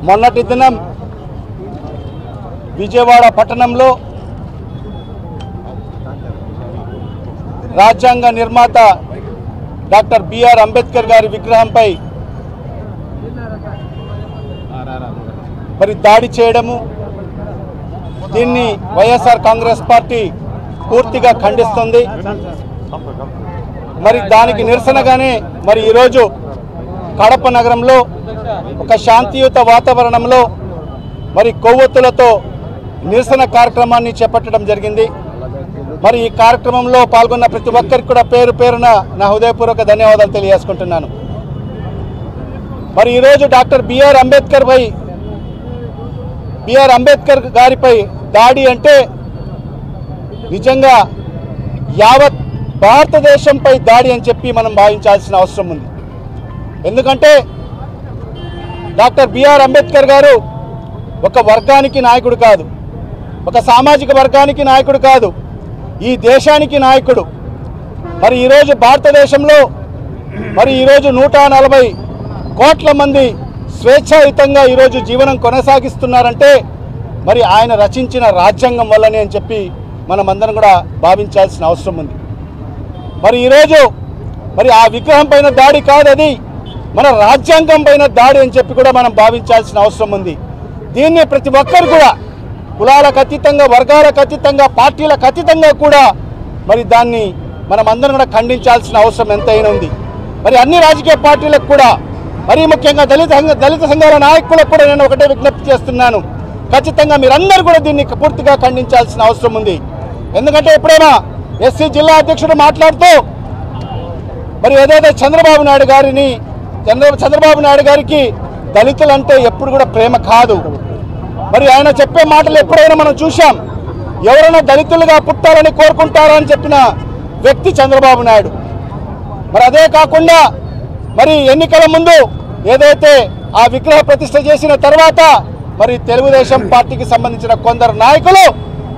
మొన్నటి దినం విజయవాడ పట్టణంలో రాజ్యాంగ నిర్మాత డాక్టర్ బిఆర్ అంబేద్కర్ గారి విగ్రహంపై మరి దాడి చేయడము, దీన్ని వైఎస్ఆర్ కాంగ్రెస్ పార్టీ పూర్తిగా ఖండిస్తుంది. మరి దానికి నిరసనగానే మరి ఈరోజు కడప నగరంలో ఒక శాంతియుత వాతావరణంలో మరి కొవ్వొత్తులతో నిరసన కార్యక్రమాన్ని చేపట్టడం జరిగింది. మరి ఈ కార్యక్రమంలో పాల్గొన్న ప్రతి ఒక్కరికి కూడా పేరు పేరున నా హృదయపూర్వక ధన్యవాదాలు తెలియజేసుకుంటున్నాను. మరి ఈరోజు డాక్టర్ బిఆర్ అంబేద్కర్ గారిపై దాడి అంటే నిజంగా యావత్ భారతదేశంపై దాడి అని చెప్పి మనం భావించాల్సిన అవసరం ఉంది. ఎందుకంటే డాక్టర్ బిఆర్ అంబేద్కర్ గారు ఒక వర్గానికి నాయకుడు కాదు, ఒక సామాజిక వర్గానికి నాయకుడు కాదు, ఈ దేశానికి నాయకుడు. మరి ఈరోజు భారతదేశంలో మరి ఈరోజు 140 కోట్ల మంది స్వేచ్ఛాయుతంగా ఈరోజు జీవనం కొనసాగిస్తున్నారంటే మరి ఆయన రచించిన రాజ్యాంగం వల్లనే అని చెప్పి మనమందరం కూడా భావించాల్సిన అవసరం ఉంది. మరి ఈరోజు మరి ఆ విగ్రహం పైన దాడి కాదు, అది మన రాజ్యాంగం పైన దాడి అని చెప్పి కూడా మనం భావించాల్సిన అవసరం ఉంది. దీన్ని ప్రతి ఒక్కరు కూడా కులాలకు అతీతంగా, వర్గాలకు అతీతంగా, పార్టీలకు అతీతంగా కూడా మరి దాన్ని మనమందరం కూడా ఖండించాల్సిన అవసరం ఎంతైనా ఉంది. మరి అన్ని రాజకీయ పార్టీలకు కూడా, మరీ ముఖ్యంగా దళిత సంఘాల నాయకులకు కూడా నేను ఒకటే విజ్ఞప్తి చేస్తున్నాను, ఖచ్చితంగా మీరందరూ కూడా దీన్ని పూర్తిగా ఖండించాల్సిన అవసరం ఉంది. ఎందుకంటే ఎప్పుడైనా ఎస్సీ జిల్లా అధ్యక్షుడు మాట్లాడుతూ మరి ఏదైతే చంద్రబాబు నాయుడు గారికి దళితులంటే ఎప్పుడు కూడా ప్రేమ కాదు. మరి ఆయన చెప్పే మాటలు ఎప్పుడైనా మనం చూశాం. ఎవరైనా దళితులుగా పుట్టాలని కోరుకుంటారా అని చెప్పిన వ్యక్తి చంద్రబాబు నాయుడు. మరి అదే కాకుండా మరి ఎన్నికల ముందు ఏదైతే ఆ విగ్రహ ప్రతిష్ఠ చేసిన తర్వాత మరి తెలుగుదేశం పార్టీకి సంబంధించిన కొందరు నాయకులు,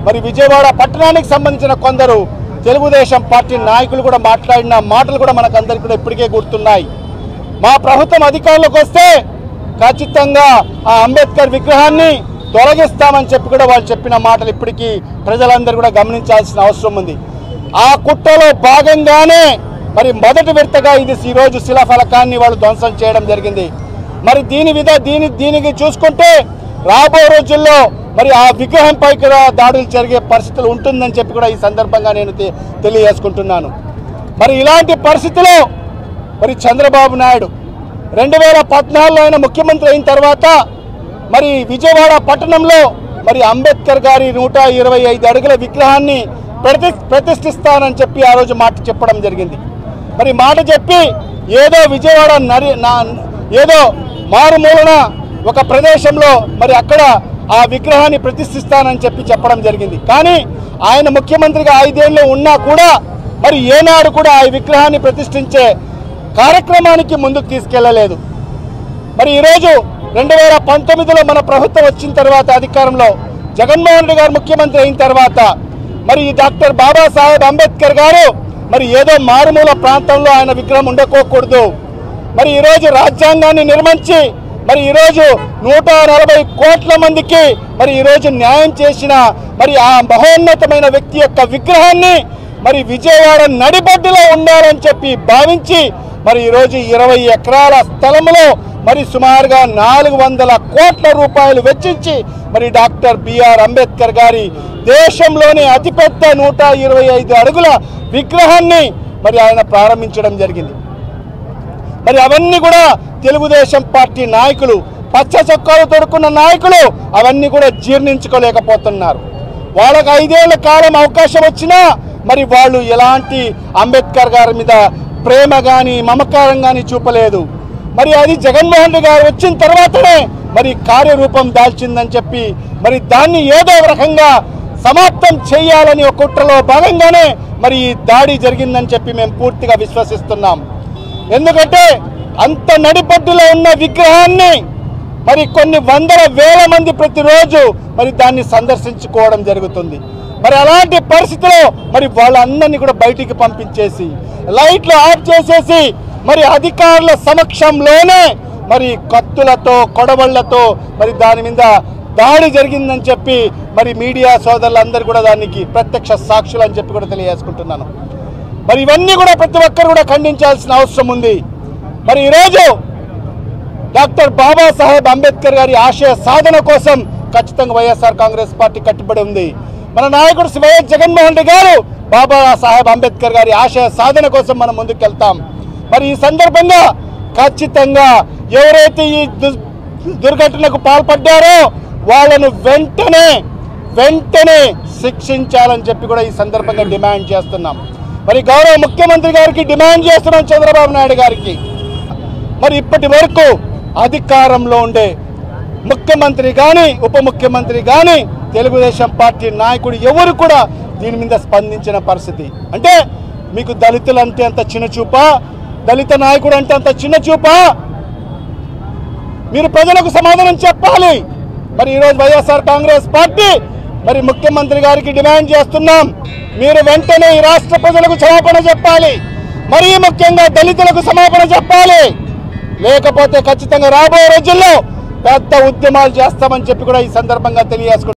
మరి విజయవాడ పట్టణానికి సంబంధించిన కొందరు తెలుగుదేశం పార్టీ నాయకులు కూడా మాట్లాడిన మాటలు కూడా మనకందరికీ కూడా ఇప్పటికే గుర్తున్నాయి. మా ప్రభుత్వం అధికారంలోకి వస్తే ఖచ్చితంగా ఆ అంబేద్కర్ విగ్రహాన్ని తొలగిస్తామని చెప్పి కూడా వాళ్ళు చెప్పిన మాటలు ఇప్పటికీ ప్రజలందరూ కూడా గమనించాల్సిన అవసరం ఉంది. ఆ కుట్రలో భాగంగానే మరి మొదటి విడతగా ఈరోజు శిలాఫలకాన్ని వాళ్ళు ధ్వంసం చేయడం జరిగింది. మరి దీనికి చూసుకుంటే రాబో రోజుల్లో మరి ఆ విగ్రహంపై కూడా దాడులు జరిగే పరిస్థితులు ఉంటుందని చెప్పి కూడా ఈ సందర్భంగా నేను తెలియజేసుకుంటున్నాను. మరి ఇలాంటి పరిస్థితిలో మరి చంద్రబాబు నాయుడు 2014లో ఆయన ముఖ్యమంత్రి అయిన తర్వాత మరి విజయవాడ పట్టణంలో మరి అంబేద్కర్ గారి 125 అడుగుల విగ్రహాన్ని ప్రతిష్ఠిస్తానని చెప్పి ఆ రోజు మాట చెప్పడం జరిగింది. మరి మాట చెప్పి ఏదో విజయవాడ ఏదో మారుమూలన ఒక ప్రదేశంలో మరి అక్కడ ఆ విగ్రహాన్ని ప్రతిష్ఠిస్తానని చెప్పడం జరిగింది. కానీ ఆయన ముఖ్యమంత్రిగా 5 ఏళ్ళు ఉన్నా కూడా మరి ఏనాడు కూడా ఆ విగ్రహాన్ని ప్రతిష్ఠించే కార్యక్రమానికి ముందుకు తీసుకెళ్లలేదు. మరి ఈరోజు 2019లో మన ప్రభుత్వం వచ్చిన తర్వాత అధికారంలో జగన్మోహన్ రెడ్డి గారు ముఖ్యమంత్రి అయిన తర్వాత మరి డాక్టర్ బాబాసాహెబ్ అంబేద్కర్ గారు మరి ఏదో మారుమూల ప్రాంతంలో ఆయన విగ్రహం ఉండకోకూడదు. మరి ఈరోజు రాజ్యాంగాన్ని నిర్మించి మరి ఈరోజు 140 కోట్ల మందికి మరి ఈరోజు న్యాయం చేసిన మరి ఆ మహోన్నతమైన వ్యక్తి యొక్క విగ్రహాన్ని మరి విజయవాడ నడిబొడ్డులో ఉండాలని చెప్పి భావించి మరి ఈరోజు 20 ఎకరాల స్థలంలో మరి సుమారుగా 400 కోట్ల రూపాయలు వెచ్చించి మరి డాక్టర్ బిఆర్ అంబేద్కర్ గారి దేశంలోని అతిపెద్ద 125 అడుగుల విగ్రహాన్ని మరి ఆయన ప్రారంభించడం జరిగింది. మరి అవన్నీ కూడా తెలుగుదేశం పార్టీ నాయకులు, పచ్చ చొక్కాలు తొడుక్కున్న నాయకులు అవన్నీ కూడా జీర్ణించుకోలేకపోతున్నారు. వాళ్ళకి 5 ఏళ్ల కాలం అవకాశం వచ్చినా మరి వాళ్ళు ఎలాంటి అంబేద్కర్ గారి మీద ప్రేమ కానీ మమకారం కానీ చూపలేదు. మరి అది జగన్మోహన్ రెడ్డి గారు వచ్చిన తర్వాతనే మరి కార్యరూపం దాల్చిందని చెప్పి మరి దాన్ని ఏదో రకంగా సమాప్తం చేయాలని ఒక కుట్రలో భాగంగానే మరి ఈ దాడి జరిగిందని చెప్పి మేము పూర్తిగా విశ్వసిస్తున్నాం. ఎందుకంటే అంత నడిపట్టులో ఉన్న విగ్రహాన్ని మరి కొన్ని వందల వేల మంది ప్రతిరోజు మరి దాన్ని సందర్శించుకోవడం జరుగుతుంది. మరి అలాంటి పరిస్థితిలో మరి వాళ్ళందరినీ కూడా బయటికి పంపించేసి లైట్లు ఆఫ్ చేసేసి మరి అధికారుల సమక్షంలోనే మరి కత్తులతో కొడవళ్లతో మరి దాని మీద దాడి జరిగిందని చెప్పి మరి మీడియా సోదరులందరూ కూడా దానికి ప్రత్యక్ష సాక్షులు అని చెప్పి కూడా తెలియజేసుకుంటున్నాను. మరి ఇవన్నీ కూడా ప్రతి ఒక్కరు కూడా ఖండించాల్సిన అవసరం ఉంది. మరి ఈరోజు డాక్టర్ బాబాసాహెబ్ అంబేద్కర్ గారి ఆశయ సాధన కోసం ఖచ్చితంగా వైఎస్ఆర్ కాంగ్రెస్ పార్టీ కట్టుబడి ఉంది. మన నాయకుడు వైఎస్ జగన్మోహన్ రెడ్డి గారు బాబాసాహెబ్ అంబేద్కర్ గారి ఆశయ సాధన కోసం మనం ముందుకెళ్తాం. మరి ఈ సందర్భంగా ఖచ్చితంగా ఎవరైతే ఈ దుర్ఘటనకు పాల్పడ్డారో వాళ్ళను వెంటనే శిక్షించాలని చెప్పి కూడా ఈ సందర్భంగా డిమాండ్ చేస్తున్నాం. మరి గౌరవ ముఖ్యమంత్రి గారికి డిమాండ్ చేస్తున్నాం, చంద్రబాబు నాయుడు గారికి. మరి ఇప్పటి వరకు అధికారంలో ఉండే ముఖ్యమంత్రి కానీ ఉప ముఖ్యమంత్రి కానీ తెలుగుదేశం పార్టీ నాయకుడు ఎవరు కూడా దీని మీద స్పందించిన పరిస్థితి. అంటే మీకు దళితులు అంటే అంత చిన్నచూపా? దళిత నాయకుడు అంటే అంత చిన్నచూపా? మీరు ప్రజలకు సమాధానం చెప్పాలి. మరి ఈరోజు వైఎస్ఆర్ కాంగ్రెస్ పార్టీ మరి ముఖ్యమంత్రి గారికి డిమాండ్ చేస్తున్నాం, మీరు వెంటనే ఈ రాష్ట్ర ప్రజలకు క్షమాపణ చెప్పాలి. మరీ ముఖ్యంగా దళితులకు క్షమాపణ చెప్పాలి. లేకపోతే ఖచ్చితంగా రాబోయే రోజుల్లో పెద్ద ఉద్యమాలు చేస్తామని చెప్పి కూడా ఈ సందర్భంగా తెలియజేసుకుంటున్నాం.